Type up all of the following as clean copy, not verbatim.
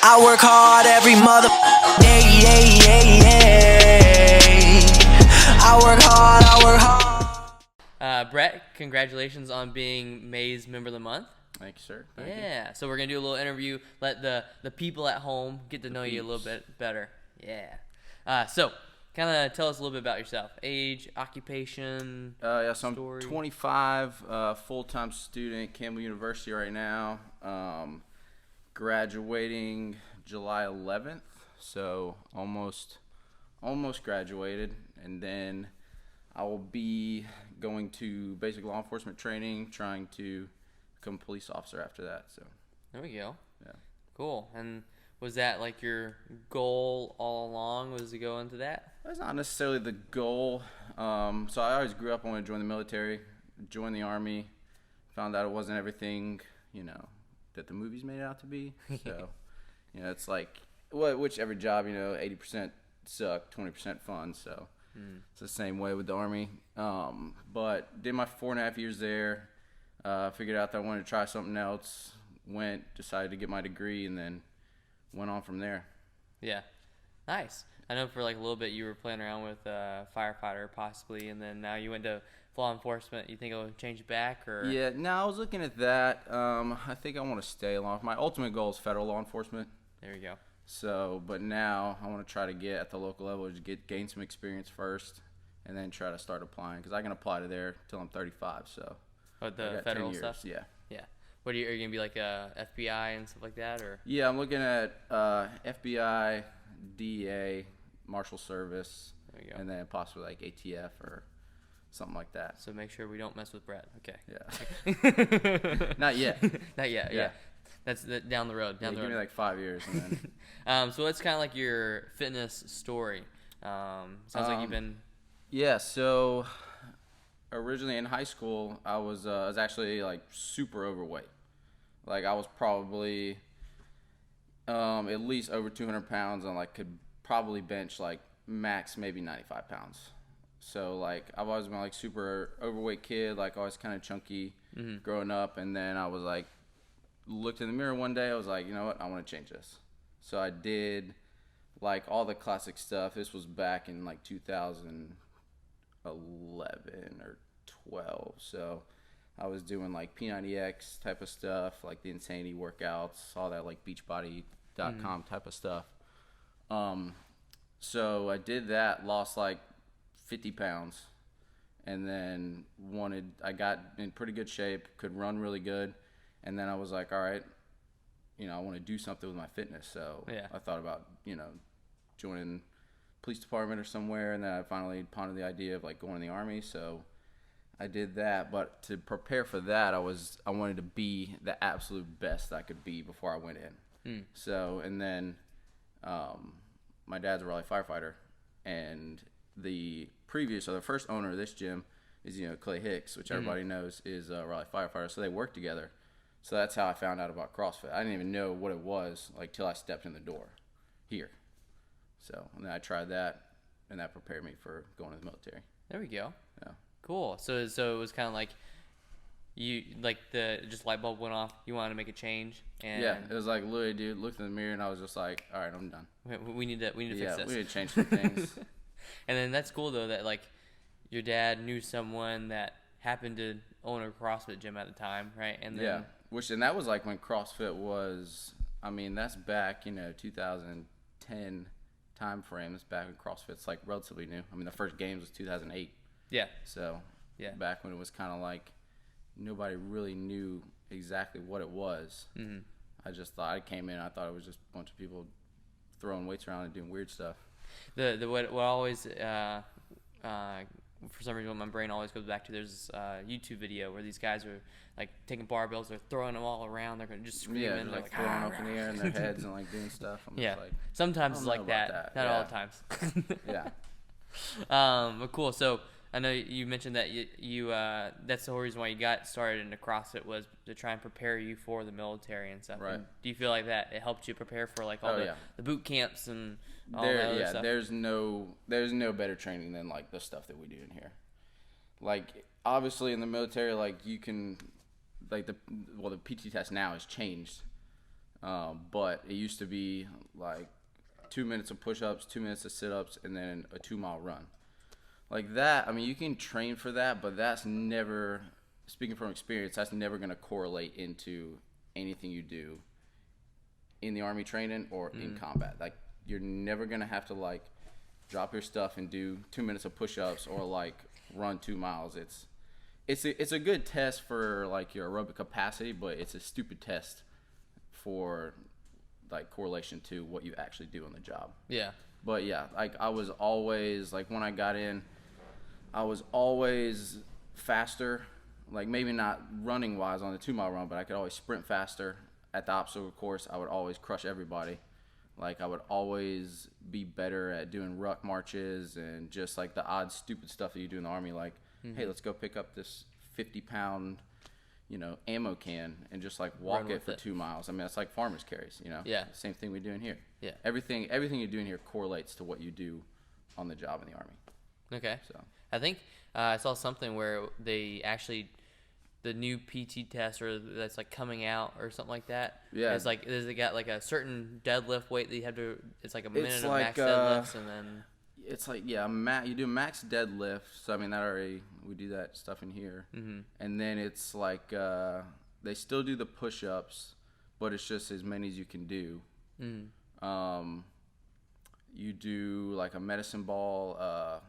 I work hard every mother day, I work hard. Brett, congratulations on being May's Member of the Month. Thank you, sir. Thank you. Yeah, so we're going to do a little interview, let the people at home get to know you a little bit better. Yeah. So, kind of tell us a little bit about yourself. Age, occupation, So story. I'm 25, full-time student, Campbell University right now. Graduating July 11th, so almost graduated, and then I will be going to basic law enforcement training, trying to become a police officer after that. So There we go. yeah. Cool. And was that like your goal all along, was to go into that? That's not necessarily the goal. So I always grew up wanting to join the military, join the Army, found out it wasn't everything, that the movies made it out to be. So, it's like, whichever job, 80% suck, 20% fun. So it's the same way with the Army. But did my 4.5 years there, figured out that I wanted to try something else, decided to get my degree, and then went on from there. Yeah. Nice. I know for like a little bit you were playing around with firefighter possibly, and then now you went to law enforcement. You think it'll change back, or? Yeah, no, I was looking at that. I think I want to stay along. My ultimate goal is federal law enforcement. There you go. So, but now I want to try to get at the local level, gain some experience first, and then try to start applying, because I can apply to there till I'm 35. So, But I the got federal 10 years, stuff? Yeah. Yeah. What are you gonna be like FBI and stuff like that, or? Yeah, I'm looking at FBI, DEA, Marshal Service, There you go. and then possibly like ATF or something like that. So make sure we don't mess with Brett. Okay. Yeah. Not yet. Not yet. Yeah. That's down the road. Down the Give road. me like 5 years, and then. So it's kind of like your fitness story. Sounds like you've been. Yeah, so originally in high school, I was actually like super overweight. Like I was probably at least over 200 pounds, and like could probably bench like max maybe 95 pounds. So like I've always been like super overweight kid, like always kind of chunky growing up, and then I was like looked in the mirror one day, I was like, you know what, I want to change this. So I did like all the classic stuff. This was back in like 2011 or 12. So I was doing like P90X type of stuff, like the Insanity workouts, all that like Beachbody.com type of stuff. So I did that, lost like 50 pounds, and then I got in pretty good shape, could run really good, and then I was like, all right, I want to do something with my fitness. So Yeah. I thought about, joining police department or somewhere, and then I finally pondered the idea of like going in the Army. So I did that, but to prepare for that, I wanted to be the absolute best I could be before I went in. So, and then my dad's a Raleigh firefighter, and the first owner of this gym is Clay Hicks, which everybody knows is a Raleigh firefighter. So they work together. So that's how I found out about CrossFit. I didn't even know what it was like till I stepped in the door here. So, and then I tried that, and that prepared me for going to the military. There we go. Yeah. Cool. So it was kind of like you just light bulb went off. You wanted to make a change, and Yeah, it was like literally, dude, looked in the mirror, and I was just like, all right, I'm done. we need to fix this. We need to change some things. And then that's cool though that like your dad knew someone that happened to own a CrossFit gym at the time, right? And then and that was like when CrossFit was. I mean, that's back 2010 time frame. That's back when CrossFit's like relatively new. I mean, the first games was 2008. Yeah. So Yeah. back when it was kind of like nobody really knew exactly what it was. I just thought I came in. I thought it was just a bunch of people throwing weights around and doing weird stuff. What always for some reason what my brain always goes back to, there's this YouTube video where these guys are like taking barbells, they're throwing them all around, they're just screaming, Yeah, they're like throwing up in the air in their heads and like doing stuff. I'm yeah. just like, Sometimes I it's don't like know about that, that. not all Yeah. the times. Yeah. But cool. So I know you mentioned that you that's the whole reason why you got started into CrossFit, was to try and prepare you for the military and stuff. Right. And do you feel like that it helped you prepare for like all Oh, the, yeah. the boot camps and all that other stuff? There's no better training than like the stuff that we do in here. Like obviously in the military, like you can, like the PT test now has changed. But it used to be like 2 minutes of push-ups, 2 minutes of sit-ups, and then a 2-mile run. Like that, I mean, you can train for that, but that's never, speaking from experience, that's never going to correlate into anything you do in the Army training or in combat. Like, you're never going to have to, like, drop your stuff and do 2 minutes of push-ups or, like, run 2 miles. It's a good test for, like, your aerobic capacity, but it's a stupid test for, like, correlation to what you actually do on the job. Yeah. But yeah, like I was always, like when I got in, I was always faster. Like maybe not running wise on the 2-mile run, but I could always sprint faster. At the obstacle course, I would always crush everybody. Like I would always be better at doing ruck marches and just like the odd stupid stuff that you do in the Army. Like, hey, let's go pick up this 50-pound, ammo can and just like walk it for 2 miles. I mean, it's like farmers carries, Yeah. Same thing we do in here. Yeah. Everything you do in here correlates to what you do on the job in the Army. Okay. So I think I saw something where they actually, the new PT test or that's like coming out or something like that. Yeah. It's like, they got like a certain deadlift weight that you have to, it's like a minute of like, max deadlifts and then. it's like, yeah, you do max deadlift. So I mean, we do that stuff in here. Mm-hmm. And then it's like they still do the push-ups, but it's just as many as you can do. You do like a medicine ball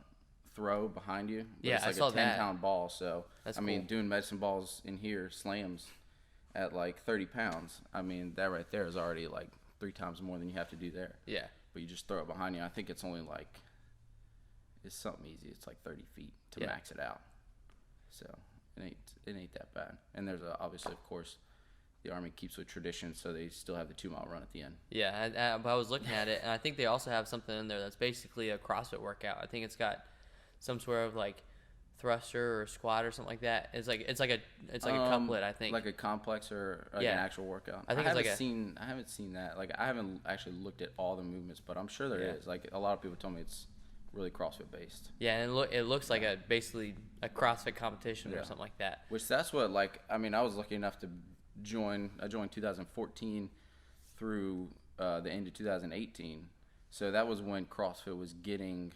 throw behind you. But Yeah, it's like I saw a that. 10-pound ball. So That's I mean, cool. doing medicine balls in here, slams at like 30 pounds. I mean, that right there is already like 3 times more than you have to do there. Yeah. But you just throw it behind you. I think it's only like, it's something easy. It's like 30 feet to Yeah. max it out. So it ain't that bad. And there's obviously, of course, the Army keeps with tradition, so they still have the 2-mile run at the end. Yeah, I was looking at it, and I think they also have something in there that's basically a CrossFit workout. I think it's got some sort of like thruster or squat or something like that. It's like a couplet, I think. Like a complex or like Yeah. an actual workout. I think it's like I haven't seen that. Like I haven't actually looked at all the movements, but I'm sure there Yeah. is. Like a lot of people told me it's really CrossFit based. Yeah, and it looks like basically a CrossFit competition or Yeah. something like that. Which that's what, like, I mean, I was lucky enough to join. I joined 2014 through the end of 2018. So that was when CrossFit was getting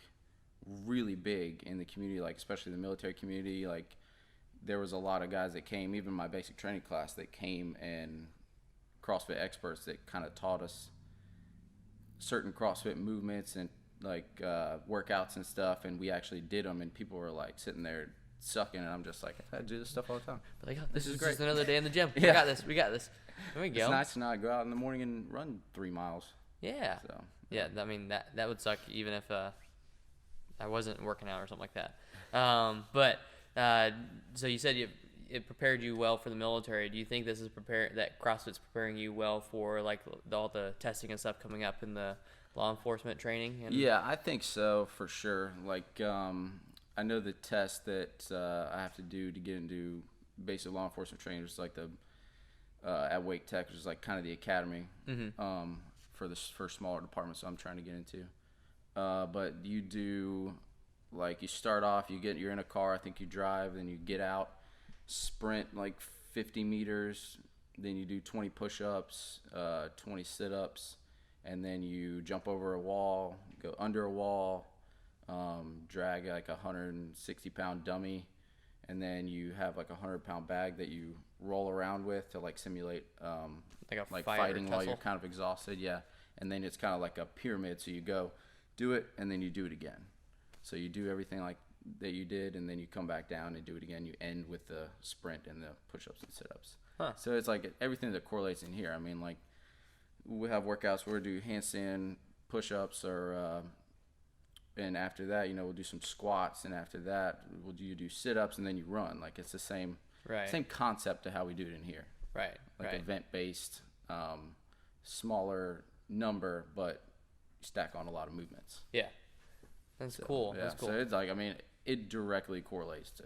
really big in the community, like especially the military community. Like there was a lot of guys that came, even my basic training class, that came, and CrossFit experts that kind of taught us certain CrossFit movements and like workouts and stuff, and we actually did them, and people were like sitting there sucking, and I'm just like, I do this stuff all the time. But like, oh, this is great. just another day in the gym. Yeah. We got this. There we go. It's nice to not go out in the morning and run 3 miles. Yeah. So Yeah, I mean that would suck even if I wasn't working out or something like that. So you said it prepared you well for the military. Do you think this is that CrossFit's preparing you well for like all the testing and stuff coming up in the law enforcement training? Yeah, I think so for sure. Like I know the test that I have to do to get into basic law enforcement training is like the at Wake Tech, which is like kind of the academy for smaller departments. So I'm trying to get into. But you do, like, you start off, you're in a car, I think you drive, then you get out, sprint like 50 meters, then you do 20 push-ups, 20 sit-ups, and then you jump over a wall, go under a wall, drag like a 160-pound dummy, and then you have like a 100-pound bag that you roll around with to like simulate like a fighting while you're tussle? kind of exhausted. Yeah, and then it's kind of like a pyramid, so you go do it and then you do it again. So you do everything like that you did, and then you come back down and do it again. You end with the sprint and the push-ups and sit-ups. Huh. So it's like everything that correlates in here. I mean, like we have workouts where we do handstand push-ups, or and after that, we'll do some squats, and after that, you do sit-ups, and then you run. Like it's the same concept to how we do it in here. Right. Like right. event-based, smaller number, but stack on a lot of movements. Yeah. That's cool. Yeah, That's cool. so it's like, I mean, it directly correlates to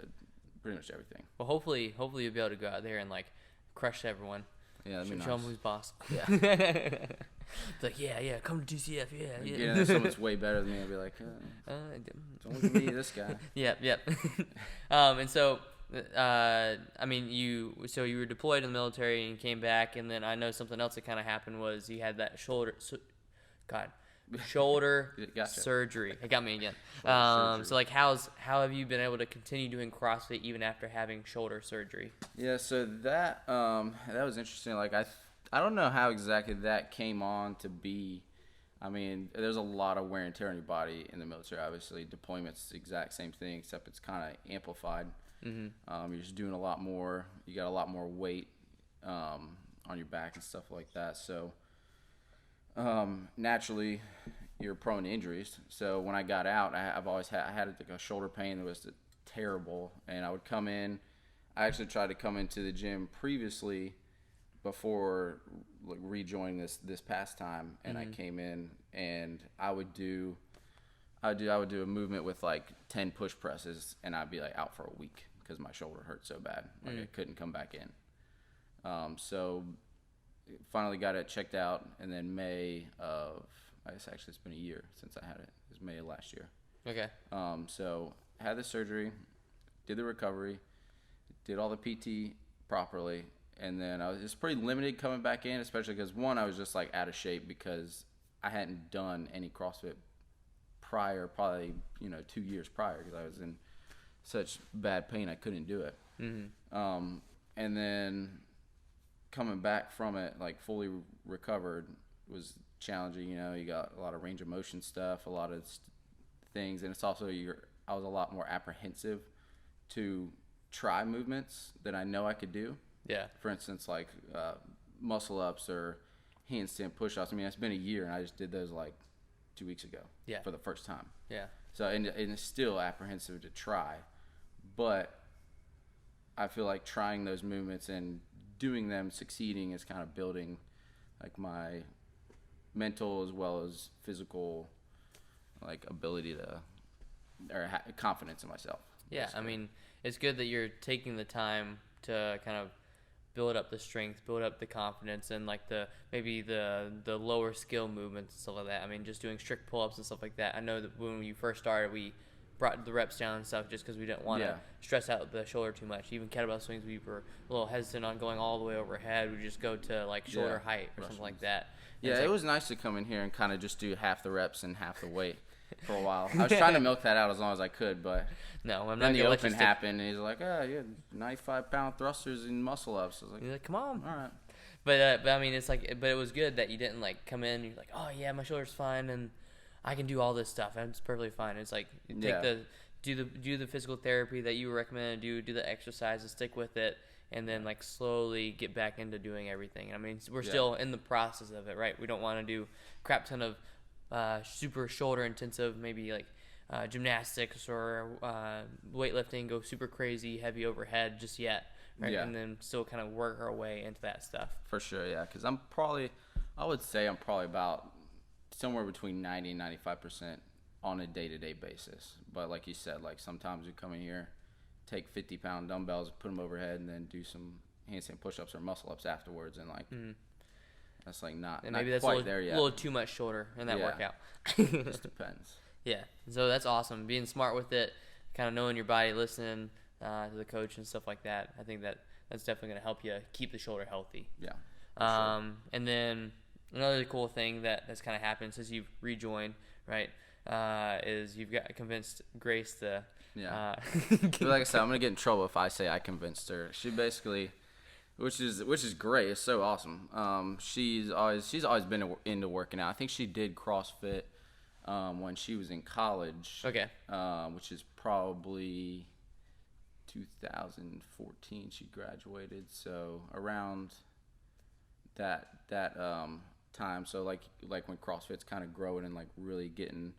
pretty much everything. Well, hopefully you'll be able to go out there and like crush everyone. Yeah, that'd be nice. Show them who's boss. Yeah. It's like, yeah, come to DCF, yeah. Get in there, someone's way better than me, I'd be like, don't look at me, this guy. Yep. And so I mean, you were deployed in the military and came back, and then I know something else that kind of happened was you had that shoulder Gotcha. surgery. It got me again. Shoulder So like, how have you been able to continue doing CrossFit even after having shoulder surgery? Yeah, so that was interesting. Like I don't know how exactly that came on to be. I mean, there's a lot of wear and tear on your body in the military. Obviously, deployment's the exact same thing, except it's kind of amplified. You're just doing a lot more. You got a lot more weight on your back and stuff like that. So naturally, you're prone to injuries. So when I got out, I've always had like a shoulder pain that was terrible, and I would come in. I actually tried to come into the gym previously before like rejoining this past time, and I came in and I would do a movement with like 10 push presses, and I'd be like out for a week because my shoulder hurt so bad, like I couldn't come back in. So finally got it checked out, and then May of, I guess actually it's been a year since I had it. It was May of last year. Okay. So had the surgery, did the recovery, did all the PT properly, and then I was just pretty limited coming back in, especially because one, I was just like out of shape because I hadn't done any CrossFit prior, probably 2 years prior, because I was in such bad pain I couldn't do it. And then coming back from it, like fully recovered, was challenging. You got a lot of range of motion stuff, a lot of things, and it's also I was a lot more apprehensive to try movements that I know I could do. Yeah. For instance, like muscle ups or handstand push-ups. I mean, it's been a year, and I just did those like 2 weeks ago. Yeah. For the first time. Yeah. So and it's still apprehensive to try, but I feel like trying those movements and doing them, succeeding, is kind of building like my mental as well as physical like ability to or confidence in myself. Yeah, basically. I mean, it's good that you're taking the time to kind of build up the strength, build up the confidence, and like maybe the lower skill movements and stuff like that. I mean, just doing strict pull-ups and stuff like that. I know that when you first started, we brought the reps down and stuff just because we didn't want to stress out the shoulder too much. Even kettlebell swings, we were a little hesitant on going all the way overhead. We just go to like shoulder height or something like that. And Yeah, it's it like, was nice to come in here and kind of just do half the reps and half the weight for a while. I was trying to milk that out as long as I could, but no, I'm not then the gonna let you open happened, and he's like, "Oh, yeah, 95-pound thrusters and muscle ups." I was like, You're like, come on. "All right." But I mean, it's like, but it was good that you didn't like come in. And you're like, oh yeah, my shoulder's fine, and I can do all this stuff, and it's perfectly fine. It's like you take do the physical therapy that you recommend, do the exercises, stick with it, and then like slowly get back into doing everything. I mean, we're still in the process of it, right? We don't want to do crap ton of super shoulder intensive, maybe like gymnastics or weightlifting, go super crazy heavy overhead just yet, right? Yeah. And then still kind of work our way into that stuff. For sure, yeah, because I would say I'm probably about somewhere between 90 and 95% on a day-to-day basis. But like you said, like sometimes you come in here, take 50-pound dumbbells, put them overhead, and then do some handstand push-ups or muscle-ups afterwards, and like that's like not And maybe not that's quite a there yet. little too much shoulder in that workout. It just depends. Yeah, so that's awesome. Being smart with it, kind of knowing your body, listening to the coach and stuff like that. I think that's definitely going to help you keep the shoulder healthy. Yeah. And then another cool thing that's kind of happened since you've rejoined, right, is you've got convinced Grace to. Yeah. But like I said, I'm gonna get in trouble if I say I convinced her. She basically, which is great. It's so awesome. She's always been into working out. I think she did CrossFit when she was in college. Okay. Which is probably 2014. She graduated, so around that time. So like when CrossFit's kind of growing and like really getting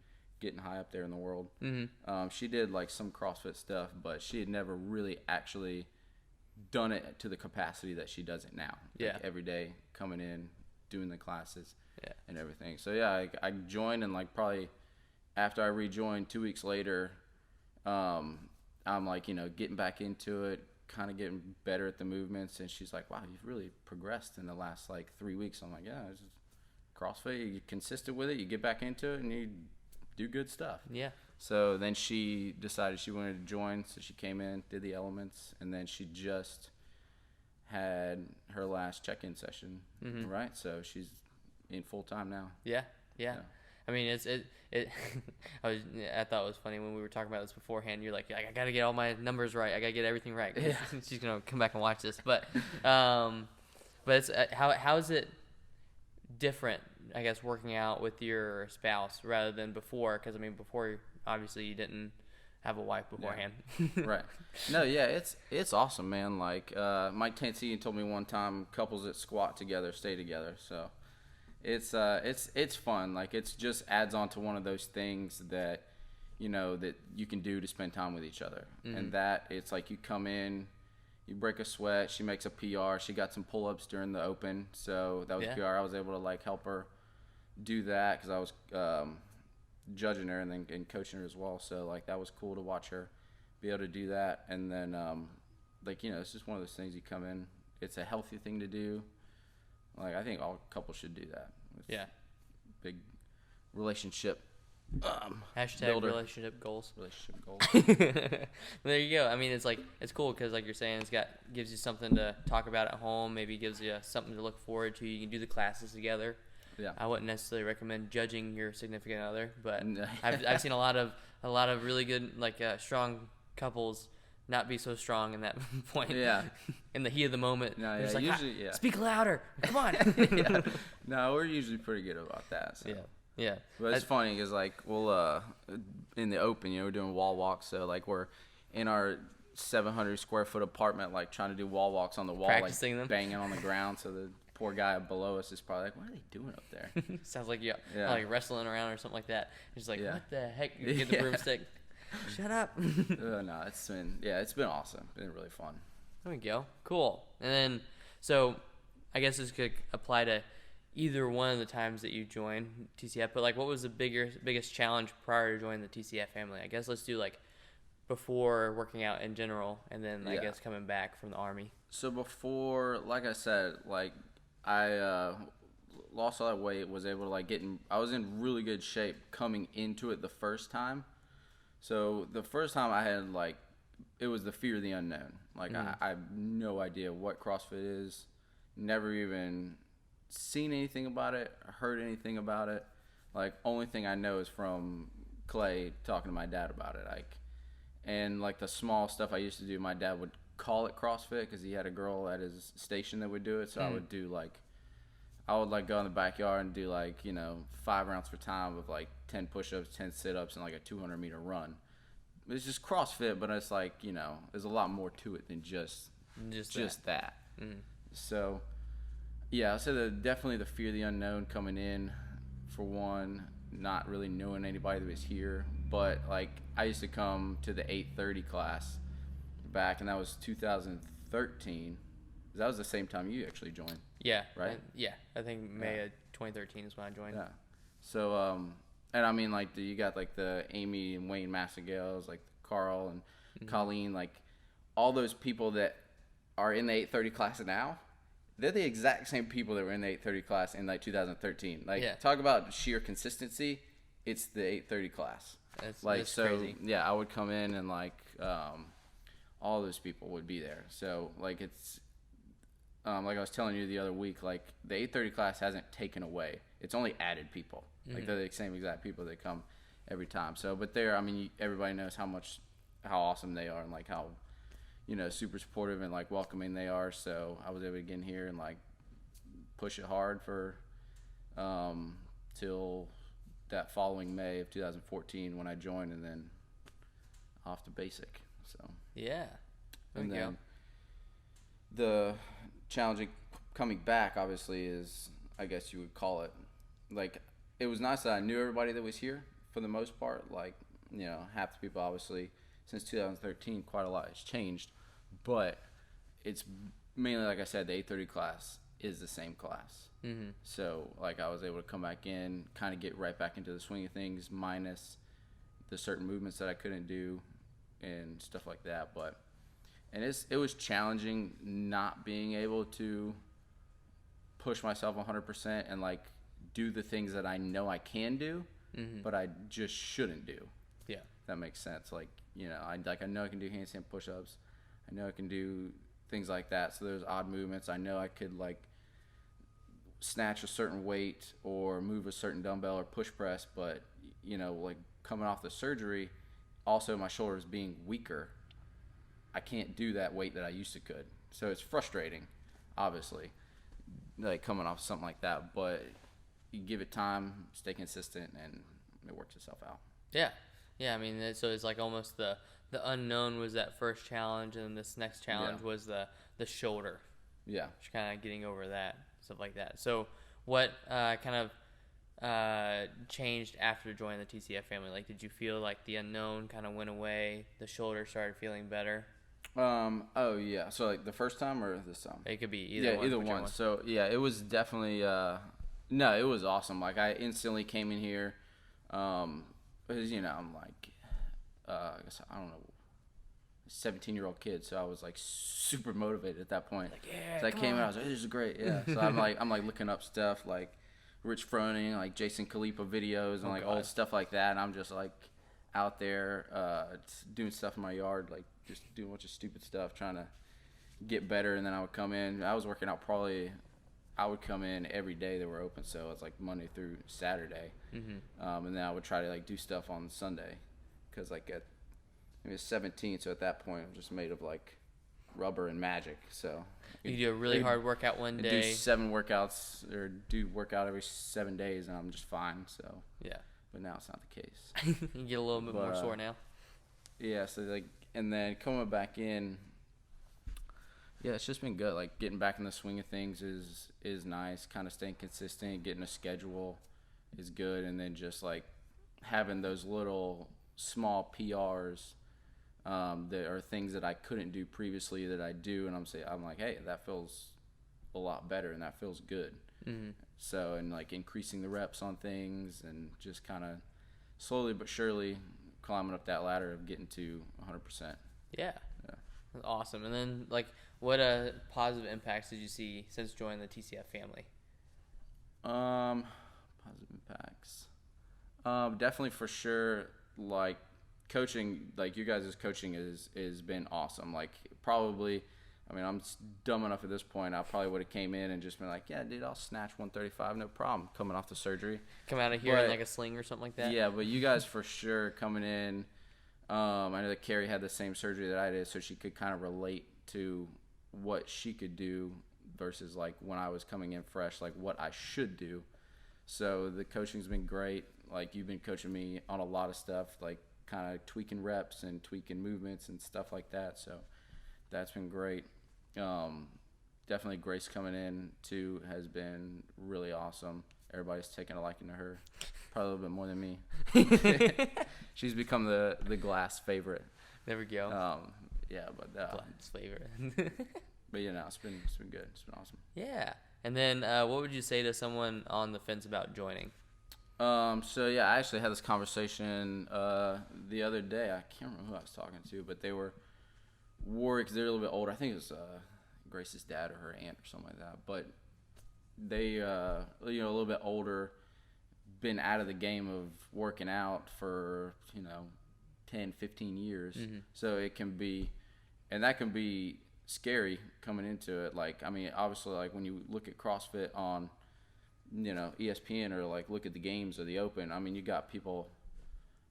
high up there in the world. She did like some CrossFit stuff, but she had never really actually done it to the capacity that she does it now. Yeah. Like every day coming in, doing the classes, Yeah. and everything. So yeah, I joined, and like probably after I rejoined 2 weeks later, I'm like getting back into it, kind of getting better at the movements, and she's like, "Wow, you've really progressed in the last like 3 weeks." I'm like, "Yeah, it's just CrossFit. You're consistent with it. You get back into it, and you do good stuff." Yeah. So then she decided she wanted to join, so she came in, did the elements, and then she just had her last check-in session, right? So she's in full-time now. Yeah. I mean, I thought it was funny when we were talking about this beforehand. You're like, I gotta get all my numbers right. I gotta get everything right. Yeah. She's gonna come back and watch this, but it's how is it different? I guess working out with your spouse rather than before, because I mean, before obviously you didn't have a wife beforehand. Yeah. Right. No, yeah, it's awesome, man. Like Mike Tansey told me one time, couples that squat together stay together. So. It's fun. Like it's just adds on to one of those things that, that you can do to spend time with each other. And that it's like you come in, you break a sweat. She makes a PR. She got some pull-ups during the open, so that was PR. I was able to like help her do that because I was judging her and coaching her as well. So like that was cool to watch her be able to do that. And then it's just one of those things you come in. It's a healthy thing to do. Like, I think all couples should do that. Yeah. Big relationship. Hashtag builder. relationship goals. Relationship goals. There you go. I mean, it's like it's cool because, like you're saying, gives you something to talk about at home. Maybe gives you something to look forward to. You can do the classes together. Yeah. I wouldn't necessarily recommend judging your significant other, but I've seen a lot of really good strong couples not be so strong in that point. Yeah. In the heat of the moment. No, It's yeah, like, usually, yeah. Speak louder. Come on. Yeah. No, we're usually pretty good about that. So. Yeah. But it's funny because, like, we'll, in the open, we're doing wall walks. So, like, we're in our 700 square foot apartment, like, trying to do wall walks on the wall. Practicing like, them. banging on the ground. So the poor guy below us is probably like, what are they doing up there? Sounds like like wrestling around or something like that. He's like, what the heck? You get the broomstick. Shut up. No, it's been awesome. It's been really fun. There we go. Cool. And then, so I guess this could apply to either one of the times that you joined TCF, but like what was the biggest challenge prior to joining the TCF family? I guess let's do like before working out in general, and then I guess coming back from the Army. So before, like I said, like I lost all that weight, was able to like I was in really good shape coming into it the first time. So the first time I had it was the fear of the unknown. Like I have no idea what CrossFit is, never even seen anything about it, heard anything about it. Like only thing I know is from Clay talking to my dad about it. And like the small stuff I used to do, my dad would call it CrossFit because he had a girl at his station that would do it. So I would do I would go in the backyard and do 5 rounds for time of 10 push-ups, 10 sit-ups, and a 200-meter run. It's just CrossFit, but it's there's a lot more to it than just that. So, yeah, so definitely the fear of the unknown coming in, for one, not really knowing anybody that was here. But I used to come to the 8:30 class back, and that was 2013. That was the same time you actually joined. Yeah. Right? I think May of 2013 is when I joined. Yeah. So, and I mean, you got the Amy and Wayne Massagales, Carl and Colleen, all those people that are in the 8:30 class now. They're the exact same people that were in the 8:30 class in 2013. Talk about sheer consistency. It's the 8:30 class. That's crazy. Yeah, I would come in and all those people would be there. So it's. Like I was telling you the other week, the 8:30 class hasn't taken away. It's only added people. They're the same exact people that come every time. So, but everybody knows how awesome they are and how, super supportive and welcoming they are. So I was able to get in here and push it hard for, till that following May of 2014 when I joined, and then off to basic. So yeah, and then the challenging coming back obviously is, I guess you would call it, it was nice that I knew everybody that was here for the most part. Half the people obviously since 2013 quite a lot has changed, but it's mainly, like I said, the 8:30 class is the same class. So I was able to come back in, kind of get right back into the swing of things, minus the certain movements that I couldn't do and stuff like that. And it was challenging not being able to push myself 100% and do the things that I know I can do, but I just shouldn't do. Yeah. That makes sense. Like, you know, I know I can do handstand push-ups. I know I can do things like that. So there's odd movements. I know I could like snatch a certain weight or move a certain dumbbell or push press, but you know, like coming off the surgery, also my shoulders being weaker, I can't do that weight that I used to could. So it's frustrating, obviously, like coming off something like that, but you give it time, stay consistent, and it works itself out. Yeah. Yeah, I mean, so it's like almost the unknown was that first challenge, and then this next challenge was the shoulder. Yeah. Just kind of getting over that, stuff like that. So what kind of changed after joining the TCF family? Like, did you feel like the unknown kind of went away, the shoulder started feeling better? Oh yeah. So like the first time or this time? It could be either one. Either one. So yeah, it was definitely no, it was awesome. Like I instantly came in here, because you know I'm like, I guess I don't know, 17-year-old kid, so I was like super motivated at that point. Like, yeah, so I came in, I was like, this is great, yeah. So I'm like looking up stuff like Rich Froning, like Jason Khalipa videos and like old stuff like that, and I'm just like out there doing stuff in my yard, like just doing a bunch of stupid stuff, trying to get better. And then I would come in. I was working out I would come in every day they were open, so it's like Monday through Saturday. And then I would try to like do stuff on Sunday, because like I was 17, so at that point I'm just made of like rubber and magic. So you do a really hard workout one day, do 7 workouts or do workout every 7 days, and I'm just fine. So yeah, but now it's not the case. You get a little bit more sore now. Yeah, so like, and then coming back in, yeah, it's just been good. Like getting back in the swing of things is nice. Kind of staying consistent, getting a schedule is good, and then just like having those little small PRs that are things that I couldn't do previously that I do, and I'm like, hey, that feels a lot better and that feels good. So, and like increasing the reps on things and just kind of slowly but surely climbing up that ladder of getting to 100%. Yeah. That's awesome. And then like, what positive impacts did you see since joining the TCF family? Positive impacts. Definitely for sure, like coaching, like you guys' coaching is been awesome. Like probably, I mean, I'm dumb enough at this point, I probably would have came in and just been like, yeah, dude, I'll snatch 135, no problem, coming off the surgery. Come out of here in like a sling or something like that? Yeah, but you guys for sure coming in, I know that Carrie had the same surgery that I did, so she could kind of relate to what she could do versus like when I was coming in fresh, like what I should do. So the coaching's been great. Like you've been coaching me on a lot of stuff, like kind of tweaking reps and tweaking movements and stuff like that. So that's been great. Definitely Grace coming in too has been really awesome. Everybody's taken a liking to her, probably a little bit more than me. She's become the glass favorite. There we go. Yeah, but glass favorite. But you know, it's been good. It's been awesome. Yeah. And then what would you say to someone on the fence about joining? So yeah, I actually had this conversation the other day. I can't remember who I was talking to, but they were worried because they're a little bit older. I think it was Grace's dad or her aunt or something like that. But they, you know, a little bit older, been out of the game of working out for, 10, 15 years. So it can be, and that can be scary coming into it. Like, I mean, obviously, like when you look at CrossFit on, ESPN or like look at the games or the Open, I mean, you got people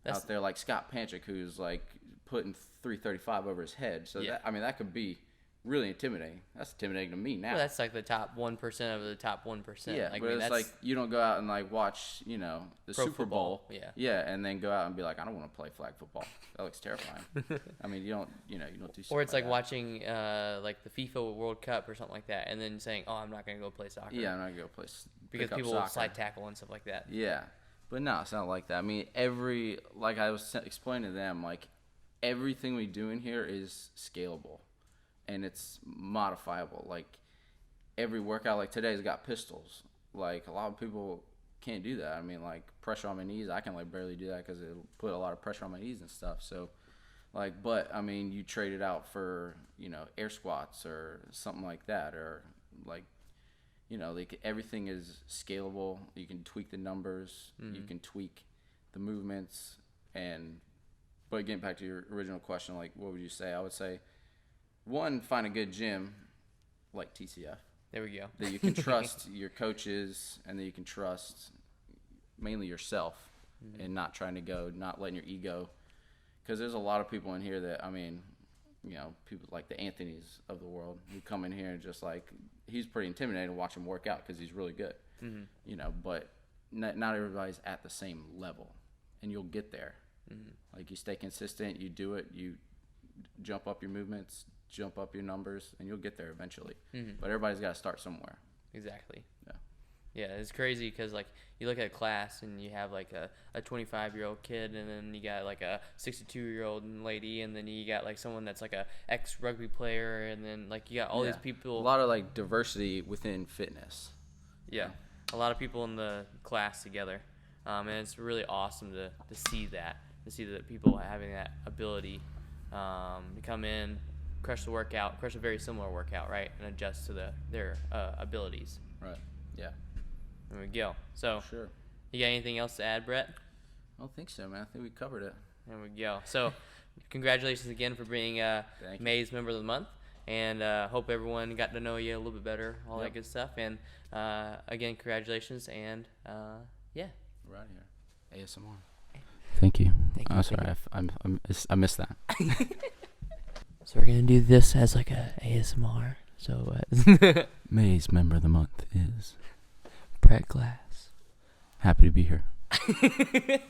out there like Scott Panchik who's like putting 335 over his head. So yeah. that could be really intimidating. That's intimidating to me now. Well, that's like the top 1% of the top 1%. Yeah, like, but it's like you don't go out and like watch, the Super Bowl. Yeah. Yeah, and then go out and be like, I don't want to play flag football. That looks terrifying. I mean, you don't do stuff or it's like that. watching like the FIFA World Cup or something like that, and then saying, "Oh, I'm not going to go play soccer." Yeah, I'm not gonna go play because people will slide tackle and stuff like that. Yeah, but no, it's not like that. I mean, like I was explaining to them, like everything we do in here is scalable. And it's modifiable. Like every workout, like today's got pistols. Like a lot of people can't do that. I mean, like pressure on my knees, I can like barely do that because it'll put a lot of pressure on my knees and stuff. So, like, but I mean, you trade it out for air squats or something like that, or like like everything is scalable. You can tweak the numbers, you can tweak the movements, and But getting back to your original question, like, what would you say? I would say, one, find a good gym like TCF. There we go. That you can trust your coaches, and that you can trust mainly yourself, and not trying to go, not letting your ego. Because there's a lot of people in here that, I mean, you know, people like the Anthonys of the world who come in here and just like, he's pretty intimidating to watch him work out because he's really good. You know, but not everybody's at the same level, and you'll get there. Like, you stay consistent, you do it, you jump up your movements, jump up your numbers, and you'll get there eventually. But everybody's got to start somewhere. Exactly. Yeah. Yeah, it's crazy because, like, you look at a class and you have, like, a 25-year-old kid, and then you got, like, a 62-year-old lady, and then you got, like, someone that's, like, a ex-rugby player, and then, like, you got all these people. A lot of, like, diversity within fitness. Yeah. A lot of people in the class together. And it's really awesome to see that, to see that people having that ability to come in, crush a very similar workout, right, and adjust to their abilities. Right. Yeah. There we go. So, Sure. You got anything else to add, Brett? I don't think so, man. I think we covered it. There we go. So, congratulations again for being May's Member of the Month, and hope everyone got to know you a little bit better, all that good stuff. And again, congratulations, and yeah. We're out of here. ASMR. Thank you. Sorry, I missed that. So we're gonna do this as like a ASMR. So May's Member of the Month is Brett Glass. happy to be here. All right.